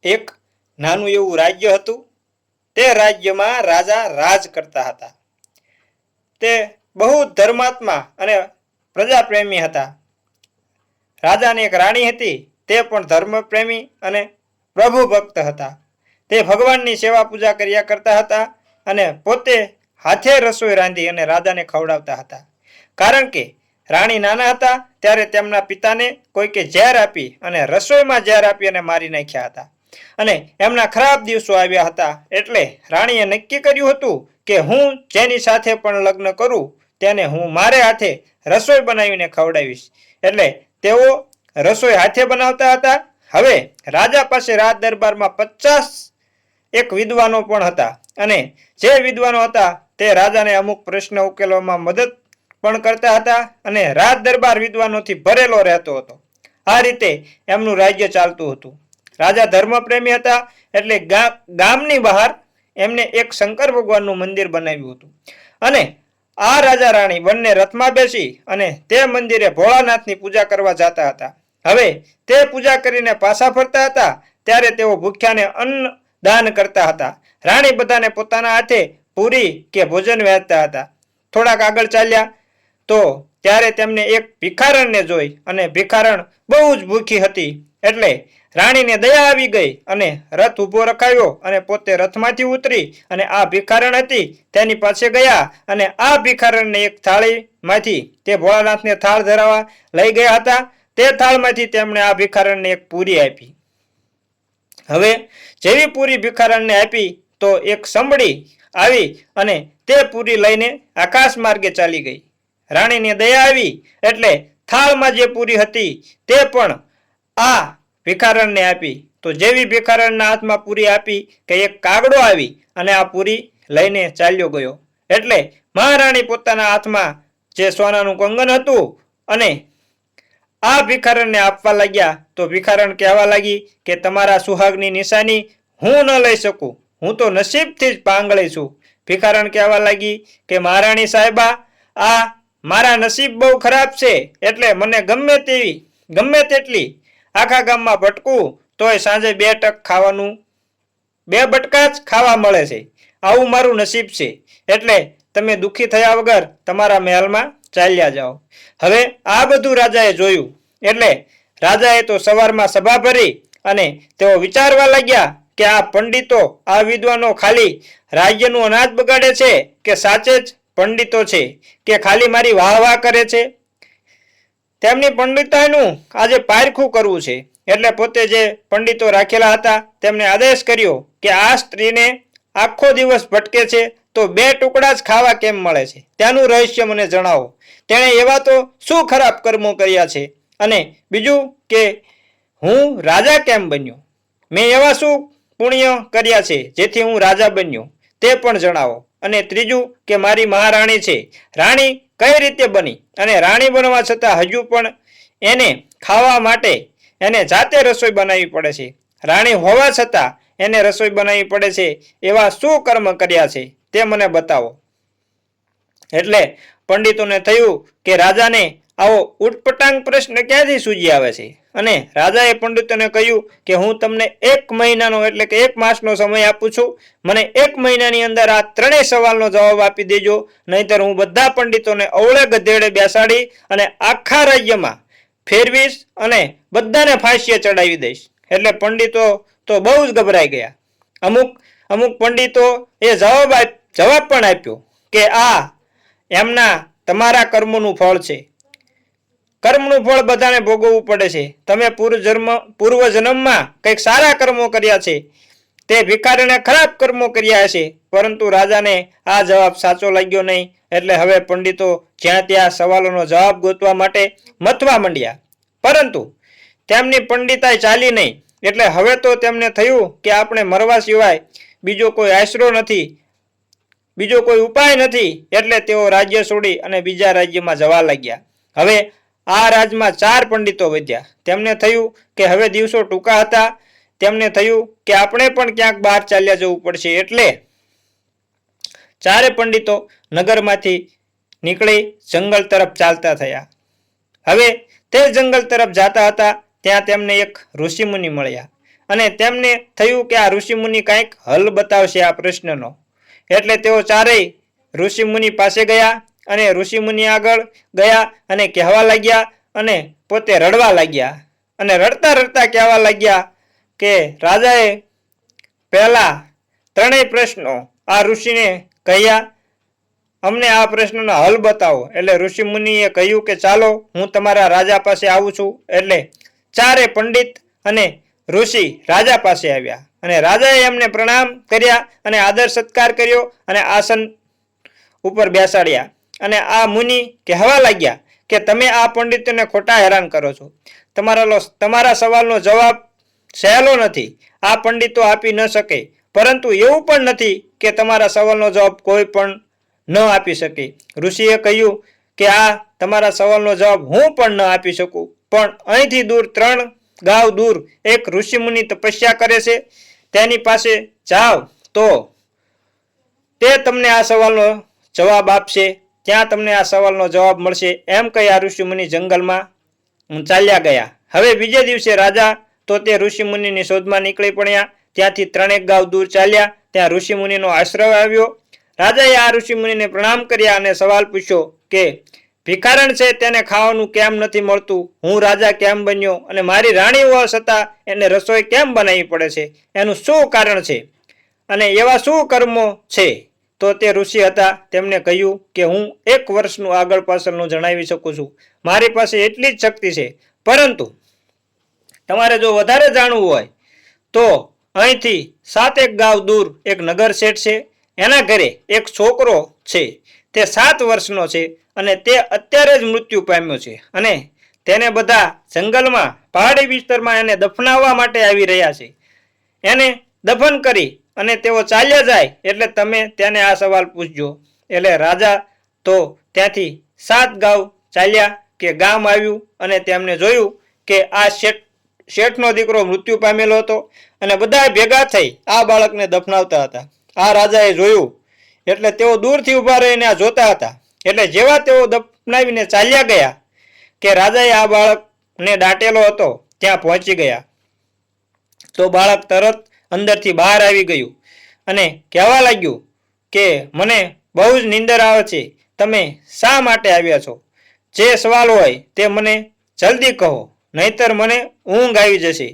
એક નાનું એવું રાજ્ય હતું. તે રાજ્યમાં રાજા રાજ કરતા હતા. તે બહુ ધર્માત્મા અને પ્રજાપ્રેમી હતા. રાજાની એક રાણી હતી. તે પણ ધર્મપ્રેમી અને પ્રભુ ભક્ત હતા. તે ભગવાનની સેવા પૂજા કર્યા કરતા હતા અને પોતે હાથે રસોઈ રાંધી અને રાજાને ખવડાવતા હતા. કારણ કે રાણી નાના હતા ત્યારે તેમના પિતાને કોઈકે ઝેર આપી અને રસોઈમાં ઝેર આપી અને મારી નાખ્યા હતા. અને એમના ખરાબ દિવસો આવ્યા હતા. એટલે રાણીએ નક્કી કર્યું હતું કે હું જેની સાથે પણ લગ્ન કરું તેને હું મારે હાથે રસોઈ બનાવીને ખવડાવીશ. એટલે તેઓ રસોઈ હાથે બનાવતા હતા. હવે રાજા પાસે રાજ દરબારમાં 50 વિદ્વાનો પણ હતા. અને જે વિદ્વાનો હતા તે રાજાને અમુક પ્રશ્ન ઉકેલવામાં મદદ પણ કરતા હતા અને રાજ દરબાર વિદ્વાનોથી ભરેલો રહેતો હતો. આ રીતે એમનું રાજ્ય ચાલતું હતું. રાજા ધર્મપ્રેમી હતા એટલે ગામની બહાર એમને એક શંકર ભગવાનનું મંદિર બનાવ્યું હતું. અને આ રાજા રાણી બંને રથમાં બેસી અને તે મંદિરે ભોળાનાથની પૂજા કરવા જતા હતા. હવે તે પૂજા કરીને પાછા ફરતા હતા ત્યારે તેઓ ભૂખ્યાને અન્ન દાન કરતા હતા. રાણી બધાને પોતાના હાથે પૂરી કે ભોજન વહેંચતા હતા. થોડાક આગળ ચાલ્યા તો ત્યારે તેમને એક ભિખારણને જોઈ અને ભિખારણ બહુ જ ભૂખી હતી. એટલે રાણીને દયા આવી ગઈ અને રથ ઊભો રખાયો અને પોતે રથમાંથી ઉતરી અને આ ભિખારણ હતી તેની પાસે ગયા અને આ ભિખારણને એક થાળીમાંથી તે ભોળાનાથને થાળ ધરાવવા લઈ ગયા હતા. તે થાળમાંથી તેમણે આ ભિખારણને એક પૂરી આપી. હવે જેવી પૂરી ભિખારણને આપી તો એક સંભળી આવી અને તે પૂરી લઈને આકાશ માર્ગે ચાલી ગઈ. રાણીને દયા આવી એટલે થાળમાં જે પૂરી હતી તે પણ આ ભિખારણને આપી. તો જેવી ભિખારણના હાથમાં પૂરી આપી કે એક કાગડો આવી અને આ પૂરી લઈને ચાલ્યો ગયો. એટલે મહારાણી પોતાના હાથમાં જે સોનાનું કંગન હતું અને આ ભિખારણને આપવા લાગ્યા તો ભિખારણ કહેવા લાગી કે તમારા સુહાગની નિશાની હું ન લઈ શકું, હું તો નસીબથી જ પાંગળી છું. ભિખારણ કહેવા લાગી કે મહારાણી સાહેબા, આ મારા નસીબ બહુ ખરાબ છે એટલે મને ગમે તેટલી આખા ગામમાં ભટકું તોય સાંજે 2 ટક ખાવાનું 2 બટકા જ ખાવા મળે છે. આવું મારું નસીબ છે. એટલે તમે દુઃખી થયા વગર તમારા મહેલમાં ચાલ્યા જાઓ. હવે આ બધું રાજાએ જોયું. એટલે રાજાએ તો સવારમાં સભા ભરી અને તેઓ વિચારવા લાગ્યા કે આ પંડિતો, આ વિદ્વાનો ખાલી રાજ્યનું અનાજ બગાડે છે કે સાચે જ પંડિતો છે કે ખાલી મારી વાહ વાહ કરે છે. તેમની પંડિતાઈનું આજે પારખું કરવું છે. એટલે પોતે જે પંડિતો રાખેલા હતા તેમને આદેશ કર્યો કે આ સ્ત્રીને આખો દિવસ ભટકે છે તો 2 ટુકડા જ ખાવા કેમ મળે છે, ત્યાંનું રહસ્ય મને જણાવો. તેણે એવા તો શું ખરાબ કર્મો કર્યા છે? અને બીજું કે હું રાજા કેમ બન્યો? મેં એવા શું પુણ્ય કર્યા છે જેથી હું રાજા બન્યો તે પણ જણાવો. અને ત્રીજું કે મારી મહારાણી છે, રાણી કઈ રીતે બની અને રાણી બનવા છતાં હજુ પણ એને ખાવા માટે એને જાતે રસોઈ બનાવવી પડે છે. રાણી હોવા છતાં એને રસોઈ બનાવવી પડે છે. એવા શું કર્મ કર્યા છે તે મને બતાવો. એટલે પંડિતોને થયું કે રાજાને આવો ઉટપટાંગ પ્રશ્ન ક્યાંથી સૂજી આવે છે. અને રાજાએ પંડિતોને કહ્યું કે હું તમને 1 મહિનાનો એટલે કે 1 માસનો સમય આપું છું. મને 1 મહિનાની અંદર આ 3 સવાલનો જવાબ આપી દેજો, નહીતર હું બધા પંડિતોને અવળે ગધેડે બેસાડી અને આખા રાજ્યમાં ફેરવીશ અને બધાને ફાંસીએ ચડાવી દઈશ. એટલે પંડિતો તો બહુ જ ગભરાઈ ગયા. અમુક પંડિતો એ જવાબ પણ આપ્યો કે આ એમના તમારા કર્મોનું ફળ છે. કર્મનું ફળ બધાને ભોગવવું પડે છે. તમે પૂર્વજન્મમાં કંઈક સારા કર્મો કર્યા છે. તે ભિખારીને ખરાબ કર્મો કર્યા હશે. પરંતુ રાજાને આ જવાબ સાચો લાગ્યો નહીં. એટલે હવે પંડિતો જ્યાં ત્યાં સવાલોનો જવાબ ગોતવા માટે મથવા માંડ્યા. પરંતુ તેમની પંડિતાઈ ચાલી નહીં. એટલે હવે તો તેમને થયું કે આપણે મરવા સિવાય બીજો કોઈ આશરો નથી, બીજો કોઈ ઉપાય નથી. એટલે તેઓ રાજ્ય છોડી અને બીજા રાજ્યમાં જવા લાગ્યા. હવે આ રાજમાં 4 પંડિતો વધ્યા. તેમને થયું કે હવે દિવસો ટૂંકા હતા. તેમને થયું કે આપણે પણ ક્યાંક બહાર ચાલ્યા જવું પડશે. એટલે 4 પંડિતો નગરમાંથી નીકળી જંગલ તરફ ચાલતા થયા. હવે તે જંગલ તરફ જતા હતા ત્યાં તેમને એક ઋષિમુનિ મળ્યા અને તેમને થયું કે આ ઋષિમુનિ કાંઈક હલ બતાવશે આ પ્રશ્નનો. એટલે તેઓ ચારેય ઋષિમુનિ પાસે ગયા અને ઋષિમુનિ આગળ ગયા અને કહેવા લાગ્યા અને પોતે રડવા લાગ્યા અને રડતા રડતા કહેવા લાગ્યા કે રાજાએ પહેલા ત્રણેય પ્રશ્નો આ ઋષિને કહ્યા, અમને આ પ્રશ્નનો હલ બતાવો. એટલે ઋષિમુનિએ કહ્યું કે ચાલો હું તમારા રાજા પાસે આવું છું. એટલે ચારે પંડિત અને ઋષિ રાજા પાસે આવ્યા અને રાજાએ એમને પ્રણામ કર્યા અને આદર સત્કાર કર્યો અને આસન ઉપર બેસાડ્યા. અને આ મુનિ કહેવા લાગ્યા કે તમે આ પંડિતોને ખોટા હેરાન કરો છો. તમારા સવાલનો જવાબ સહેલો નથી, આ પંડિતો આપી ન શકે, પરંતુ એવું પણ નથી કે તમારા સવાલનો જવાબ કોઈ પણ ન આપી શકે. ઋષિએ કહ્યું કે આ તમારા સવાલનો જવાબ હું પણ ન આપી શકું, પણ અહીંથી દૂર 3 ગાંવ દૂર એક ઋષિમુનિ તપસ્યા કરે છે, તેની પાસે જાઓ તો તે તમને આ સવાલનો જવાબ આપશે, ત્યાં તમને આ સવાલનો જવાબ મળશે. એમ કહી આ ઋષિમુનિ જંગલમાં ચાલ્યા ગયા. હવે બીજે દિવસે રાજા તો તે ઋષિમુનિની શોધમાં નીકળી પડ્યા. ત્યાંથી 3 ગાંવ દૂર ચાલ્યા. ત્યાં ઋષિમુનિનો આશ્રય આવ્યો. રાજાએ આ ઋષિમુનિને પ્રણામ કર્યા અને સવાલ પૂછ્યો કે ભિખારણ છે તેને ખાવાનું કેમ નથી મળતું, હું રાજા કેમ બન્યો અને મારી રાણી હોવા છતાં એને રસોઈ કેમ બનાવવી પડે છે, એનું શું કારણ છે અને એવા શું કર્મો છે? તો તે ઋષિ હતા તેમને કહ્યું કે હું 1 વર્ષનું આગળ પાછળનું જણાવી શકું છું, મારી પાસે એટલી જ શક્તિ છે. પરંતુ તમારે જો વધારે જાણવું હોય તો અહીંથી 7 ગાંવ દૂર એક નગર શેઠ છે, એના ઘરે એક છોકરો છે, તે 7 વર્ષનો છે અને તે અત્યારે જ મૃત્યુ પામ્યો છે અને તેને બધા જંગલમાં પહાડી વિસ્તારમાં એને દફનાવવા માટે આવી રહ્યા છે. એને દફન કરી અને તેઓ ચાલ્યા જાય એટલે તમે તેને આ સવાલ પૂછજો. એટલે રાજા તો ત્યાંથી 7 ગાંવ ચાલ્યા કે ગામ આવ્યું અને તેમને જોયું કે આ શેઠનો દીકરો મૃત્યુ પામેલો હતો અને બધા ભેગા થઈ આ બાળકને દફનાવતા હતા. આ રાજાએ જોયું એટલે તેઓ દૂરથી ઊભા રહીને આ જોતા હતા. એટલે જેવા તેઓ દફનાવીને ચાલ્યા ગયા કે રાજાએ આ બાળકને દાટેલો હતો ત્યાં પહોંચી ગયા તો બાળક તરત અંદરથી બહાર આવી ગયું અને કહેવા લાગ્યું કે મને બહુ જ નીંદર આવે છે, તમે શા માટે આવ્યા છો? જે સવાલ હોય તે મને જલ્દી કહો, નહીતર મને ઊંઘ આવી જશે.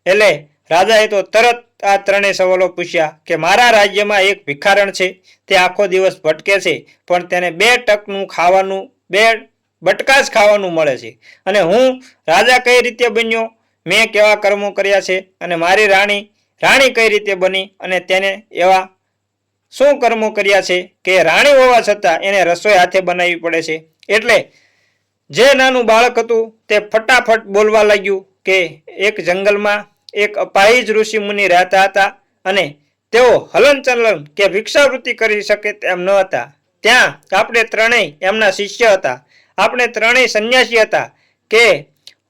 એટલે રાજાએ તો તરત આ 3 સવાલો પૂછ્યા કે મારા રાજ્યમાં એક ભિખારણ છે, તે આખો દિવસ ભટકે છે, પણ તેને 2 ટકનું ખાવાનું 2 બટકા જ ખાવાનું મળે છે અને હું રાજા કઈ રીતે બન્યો, મેં કેવા કર્મો કર્યા છે અને મારી રાણી કઈ રીતે બની અને તેને એવા શું કર્મો કર્યા છે કે રાણી હોવા છતાં એને રસોઈ હાથે બનાવવી પડે છે. એટલે જે નાનું બાળક હતું તે ફટાફટ બોલવા લાગ્યું કે એક જંગલમાં એક અપાહિજ ઋષિ મુનિ રહેતા હતા અને તેઓ હલનચલન કે ભિક્ષાવૃત્તિ કરી શકે તેમ ન હતા. ત્યાં આપણે 3 એમના શિષ્ય હતા, આપણે 3 સંન્યાસી હતા કે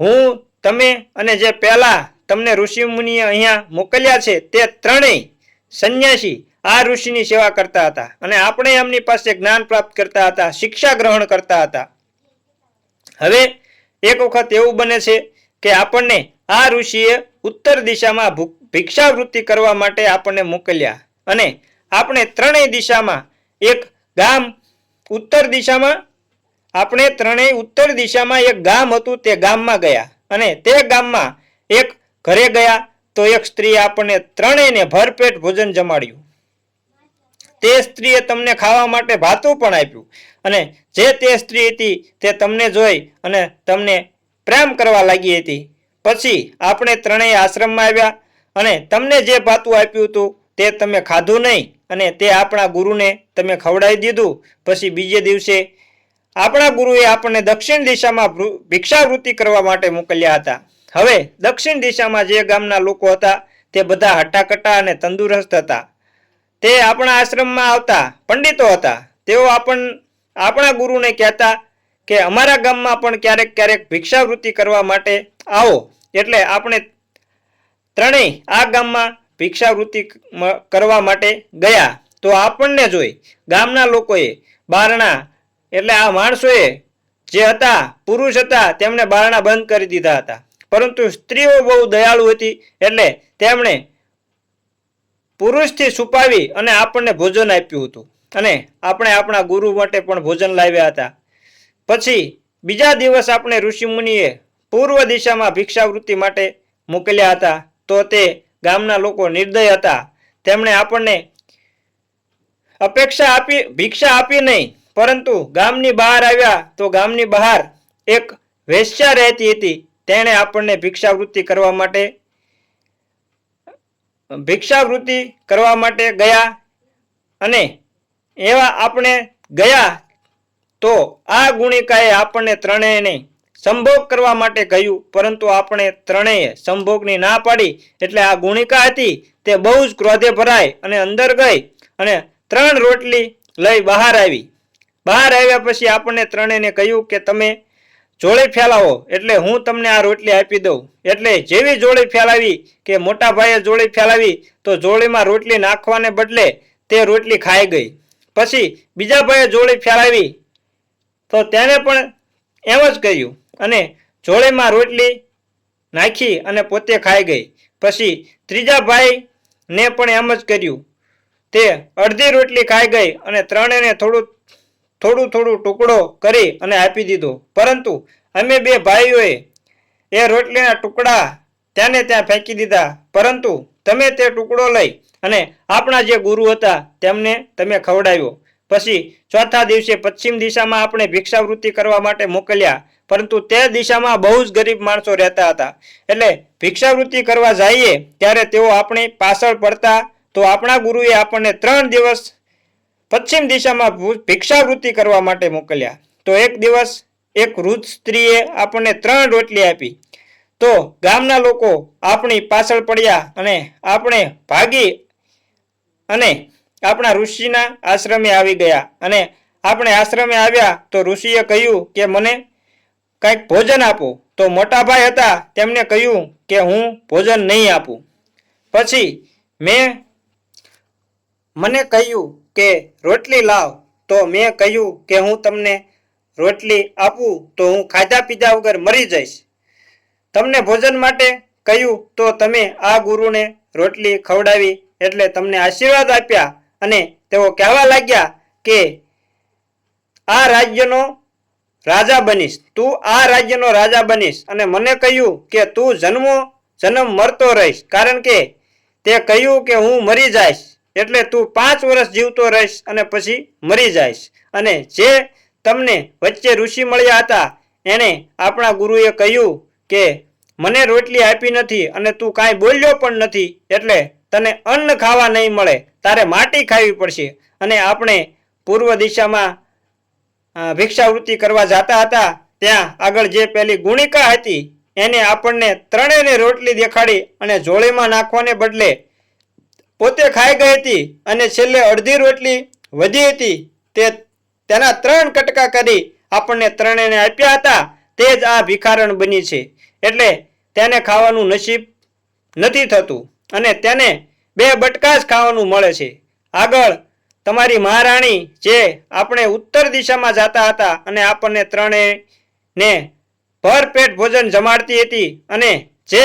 હું, તમે અને જે પહેલા તમને ઋષિ મુનિએ અહીંયા મોકલ્યા છે તે 3 સંન્યાસી આ ઋષિની સેવા કરતા હતા અને આપણે એમની પાસે જ્ઞાન પ્રાપ્ત કરતા હતા, શિક્ષા ગ્રહણ કરતા હતા. હવે એક વખત એવું બને છે કે આપણને આ ઋષિએ ઉત્તર દિશામાં ભિક્ષાવૃત્તિ કરવા માટે આપણને મોકલ્યા અને આપણે 3 દિશામાં એક ગામ ઉત્તર દિશામાં એક ગામ હતું, તે ગામમાં ગયા અને તે ગામમાં એક ઘરે ગયા તો એક સ્ત્રી આપણને 3ને ભરપેટ ભોજન જમાડ્યું. તે સ્ત્રીએ તમને ખાવા માટે ભાતું પણ આપ્યું અને જે તે સ્ત્રી હતી તે તમને જોઈ અને તમને પ્રેમ કરવા લાગી હતી. પછી આપણે 3 આશ્રમમાં આવ્યા અને તમને જે ભાતું આપ્યું હતું તે તમે ખાધું નહીં અને તે આપણા ગુરુને તમે ખવડાવી દીધું. પછી બીજે દિવસે આપણા ગુરુએ આપણને દક્ષિણ દિશામાં ભિક્ષાવૃત્તિ કરવા માટે મોકલ્યા હતા. હવે દક્ષિણ દિશામાં જે ગામના લોકો હતા તે બધા હટ્ટાકટ્ટા અને તંદુરસ્ત હતા. તે આપણા આશ્રમમાં આવતા પંડિતો હતા. તેઓ આપણા ગુરુને કહેતા કે અમારા ગામમાં પણ ક્યારેક ક્યારેક ભિક્ષાવૃત્તિ કરવા માટે આવો. એટલે આપણે 3 આ ગામમાં ભિક્ષાવૃત્તિ કરવા માટે ગયા તો આપણને જોઈ ગામના લોકોએ બારણા, એટલે આ માણસોએ જે હતા પુરુષ હતા તેમણે બારણા બંધ કરી દીધા હતા, પરંતુ સ્ત્રીઓ બહુ દયાળુ હતી એટલે તેમણે પુરુષથી છુપાવી અને આપણને ભોજન આપ્યું હતું અને આપણે આપણા ગુરુ માટે પણ ભોજન લાવ્યા હતા. પછી બીજા દિવસ આપણે ઋષિમુનિએ પૂર્વ દિશામાં ભિક્ષાવૃત્તિ માટે મોકલ્યા હતા. તો તે ગામના લોકો નિર્દય હતા. તેમણે આપણને ભિક્ષા આપી નહીં, પરંતુ ગામની બહાર આવ્યા તો ગામની બહાર એક વેશ્યા રહેતી હતી. તેણે આપણને ભિક્ષાવૃત્તિ કરવા માટે ગયા અને એવા આપણે ગયા તો આ ગુણિકાએ આપણને ત્રણેયને સંભોગ કરવા માટે કહ્યું, પરંતુ આપણે ત્રણેય સંભોગની ના પાડી. એટલે આ ગુણિકા હતી તે બહુ જ ક્રોધે ભરાઈ અને અંદર ગઈ અને 3 રોટલી લઈ બહાર આવી. બહાર આવ્યા પછી આપણને ત્રણેયને કહ્યું કે તમે જોળી ફેલાવો એટલે હું તમને આ રોટલી આપી દઉં. એટલે જેવી જોળી ફેલાવી કે મોટા ભાઈએ જોળી ફેલાવી તો જોળીમાં રોટલી નાખવાને બદલે તે રોટલી ખાઈ ગઈ. પછી બીજા ભાઈએ જોળી ફેલાવી તો તેને પણ એમ જ કર્યું અને જોળીમાં રોટલી નાખી અને પોતે ખાઈ ગઈ. પછી ત્રીજા ભાઈને પણ એમ જ કર્યું. તે અડધી રોટલી ખાઈ ગઈ અને ત્રણેયને થોડું ટુકડો કરી અને આપી દીધો. પરંતુ અમે 2 ભાઈઓએ એ રોટલીના ટુકડા ત્યાં ફેંકી દીધા. પરંતુ તમે તે ટુકડો લઈ અને આપણા જે ગુરુ હતા તેમને તમે ખવડાવ્યો. પછી ચોથા દિવસે પશ્ચિમ દિશામાં આપણે ભિક્ષાવૃત્તિ કરવા માટે મોકલ્યા, પરંતુ તે દિશામાં બહુ જ ગરીબ માણસો રહેતા હતા. એટલે ભિક્ષાવૃત્તિ કરવા જઈએ ત્યારે તેઓ આપણી પાછળ પડતા. તો આપણા ગુરુએ આપણને 3 દિવસ પશ્ચિમ દિશામાં ભિક્ષાવૃત્તિ કરવા માટે મોકલ્યા. તો એક દિવસ એક વૃદ્ધ સ્ત્રીએ આપણને 3 રોટલી આપી. તો ગામના લોકો આપણી પાછળ પડ્યા અને આપણે ભાગી અને આપણા ઋષિના આશ્રમે આવી ગયા. અને આપણે આશ્રમે આવ્યા તો ઋષિએ કહ્યું કે મને કંઈક ભોજન આપો. તો મોટા ભાઈ હતા તેમને કહ્યું કે હું ભોજન નહીં આપું. પછી મને કહ્યું કે રોટલી લાવ. તો મેં કહ્યું કે હું તમને રોટલી આપું તો હું ખાધા પીધા વગર મરી જઈશ. તમને ભોજન માટે કહ્યું તો તમે આ ગુરુને રોટલી ખવડાવી એટલે તમને આશીર્વાદ આપ્યા. અને તેઓ કહેવા લાગ્યા કે આ રાજ્યનો રાજા બનીશ, તું આ રાજ્યનો રાજા બનીશ. અને મને કહ્યું કે તું જન્મ મરતો રહીશ, કારણ કે તે કહ્યું કે હું મરી જઈશ એટલે તું 5 વર્ષ જીવતો રહીશ અને પછી મરી જઈશ. અને જે તમને વચ્ચે ઋષિ મળ્યા હતા એને આપણા ગુરુએ કહ્યું કે મને રોટલી આપી નથી અને તું કાંઈ બોલ્યો પણ નથી, એટલે તને અન્ન ખાવા નહીં મળે, તારે માટી ખાવી પડશે. અને આપણે પૂર્વ દિશામાં ભિક્ષાવૃત્તિ કરવા જતા હતા ત્યાં આગળ જે પેલી ગુણિકા હતી એને આપણને ત્રણેયને રોટલી દેખાડી અને જોળીમાં નાખવાને બદલે પોતે ખાઈ ગઈ હતી. અને છેલ્લે અડધી રોટલી વધી હતી તેના 3 કટકા કરી આપણને ત્રણેયને આપ્યા હતા. તે જ આ ભિખારણ બની છે. એટલે તેને ખાવાનું નસીબ નથી થતું અને તેને 2 બટકા જ ખાવાનું મળે છે. આગળ તમારી મહારાણી જે આપણે ઉત્તર દિશામાં જતા હતા અને આપણને ત્રણેયને ભરપેટ ભોજન જમાડતી હતી અને જે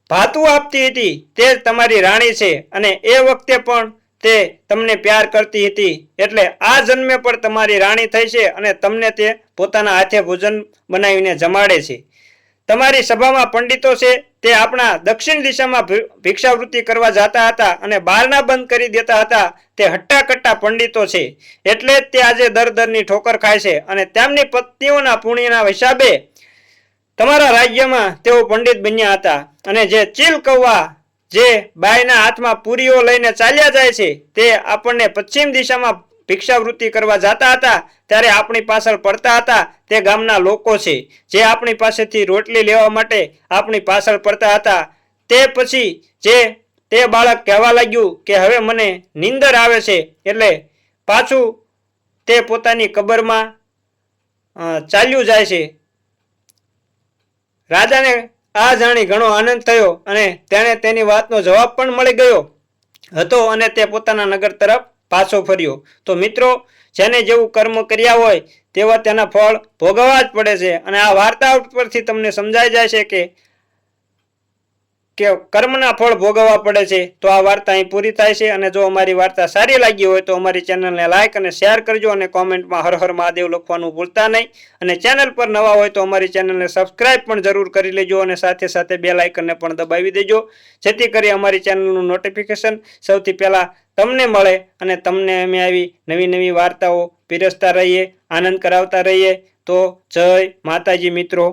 ભાતું આપતી હતી તે જ તમારી રાણી છે. અને એ વખતે પણ તે તમને પ્યાર કરતી હતી. એટલે આ જન્મે પણ તમારી રાણી થઈ છે અને તમને તે પોતાના હાથે ભોજન બનાવીને જમાડે છે. તમારી સભામાં પંડિતો છે તે આપણા દક્ષિણ દિશામાં ભિક્ષાવૃત્તિ કરવા જતા હતા અને બારણા બંધ કરી દેતા હતા. તે હટ્ટા-કટ્ટા પંડિતો છે, એટલે જ તે આજે દરની ઠોકર ખાય છે. અને તેમની પત્નીઓના પુણ્યના હિસાબે તમારા રાજ્યમાં તેઓ પંડિત બન્યા હતા. અને જે ચીલ કૌવા જે બાયના હાથમાં પૂરીઓ લઈને ચાલ્યા જાય છે તે આપણને પશ્ચિમ દિશામાં ભિક્ષાવૃત્તિ કરવા જતા હતા ત્યારે આપણી પાછળ પડતા હતા. તે ગામના લોકો છે જે આપણી પાસેથી રોટલી લેવા માટે આપણી પાછળ પડતા હતા. તે પછી તે બાળક કહેવા લાગ્યું કે હવે મને નીંદર આવે છે, એટલે પાછું તે પોતાની કબરમાં ચાલ્યું જાય છે. રાજાને આ જાણી ઘણો આનંદ થયો અને તેણે તેની વાતનો જવાબ પણ મળી ગયો હતો અને તે પોતાના નગર તરફ પાછો ફર્યો। તો મિત્રો, જેને જેવું કર્મ કર્યા હોય તેવા તેના ફળ ભોગવવા જ પડે છે। અને આ વાર્તા પરથી તમને સમજાઈ જાય છે કે કર્મના ફળ ભોગવવા પડે છે। તો આ વાર્તા અહીં પૂરી થાય છે। અને જો અમારી વાર્તા સારી લાગી હોય તો અમારી ચેનલને લાઈક અને શેર કરજો અને કોમેન્ટમાં હર હર મહાદેવ લખવાનું ભૂલતા નહીં। અને ચેનલ પર નવા હોય તો અમારી ચેનલને સબસ્ક્રાઇબ પણ જરૂર કરી લેજો અને સાથે સાથે બેલ આઇકનને પણ દબાવી દેજો, જેથી કરી અમારી ચેનલનું નોટિફિકેશન સૌથી પહેલા તમને મળે અને તમને અમે આવી નવી નવી વાર્તાઓ પીરસતા રહીએ, આનંદ કરાવતા રહીએ। તો જય માતાજી મિત્રો।